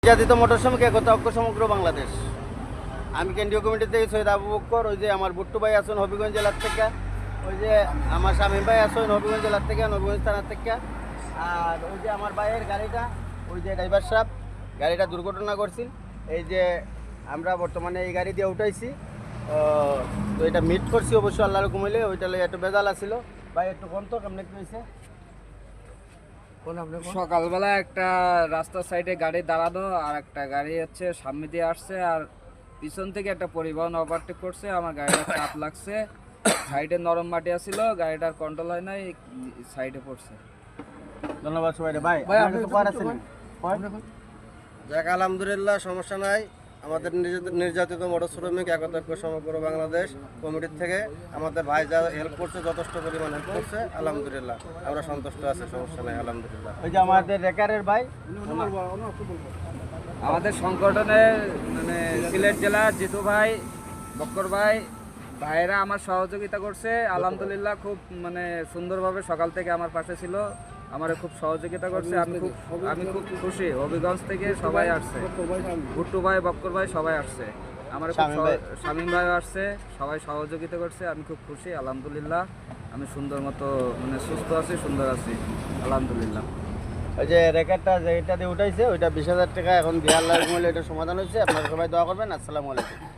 জাতীয় মোটর শ্রমিক একতা ঐক্য সমগ্র বাংলাদেশ। আমি কেন্দ্রীয় কমিটি থেকে সৈয়দ আবু বক্কর, ওই যে আমার বুট্টু ভাই আছেন হবিগঞ্জ জেলার থেকে, ওই যে আমার শামীম ভাই আছেন হবিগঞ্জ জেলার থেকে, নবীগঞ্জ থানার থেকে, আর ওই যে আমার ভাইয়ের গাড়িটা, ওই যে ড্রাইভার সাহেব গাড়িটা দুর্ঘটনা করছিল, এই যে আমরা বর্তমানে এই গাড়ি দিয়ে উঠাইছি। তো এটা মিট করছি অবশ্যই আল্লাহর ঘুমাইলে, ওইটা একটু বেজাল আসছিল। ভাই একটু কোন তো কেমন কি হয়েছে? সকালবেলা একটা রাস্তার সাইডে গাড়ি দাঁড়ানো, আর একটা গাড়ি হচ্ছে সামনে দিয়ে আসছে, আর পিছন থেকে একটা পরিবহন ওভারটেক করছে। আমার গাড়িটা চাপ লাগছে, সাইডে নরম মাটি আসছিল, গাড়িটার কন্ট্রোল হয় নাই, সাইডে পড়ছে। ধন্যবাদ সবাই। ভাই আপনি তো পার আছেন? যাক আলহামদুলিল্লাহ, সমস্যা নাই। আমাদের নির্যাতিত মোটর শ্রমিক একতা ঐক্য সমগ্র বাংলাদেশ কমিটির থেকে আমাদের ভাই যা হেল্প করছে, যথেষ্ট পরিমাণ হেল্প করছে, আলহামদুলিল্লাহ আমরা সন্তুষ্ট আছি, সমস্যা নাই আলহামদুলিল্লাহ। ওই যে আমাদের রেকারের ভাই, আমাদের সংগঠনের মানে সিলেট জেলার জিতু ভাই, বক্কর ভাই, ভাইয়েরা আমার সহযোগিতা করছে আলহামদুলিল্লাহ। খুব মানে সুন্দরভাবে সকাল থেকে আমার পাশে ছিল, আমার খুব সহযোগিতা করছে। আমি খুব খুশি। হবিগঞ্জ থেকে সবাই আসছে, ভুট্টু ভাই, বক্কর ভাই সবাই আসছে, আমার শামীম ভাইও আসছে, সবাই সহযোগিতা করছে। আমি খুব খুশি আলহামদুলিল্লাহ। আমি সুন্দর মতো মানে সুস্থ আছি, সুন্দর আছি আলহামদুলিল্লাহ। ওই যে রেকারটা যেটা দিয়ে উঠাইছে ওইটা 20,000 টাকা এখন বিহার লাগে, এটা সমাধান হয়েছে। আপনারা সবাই দোয়া করবেন। আসসালামু আলাইকুম।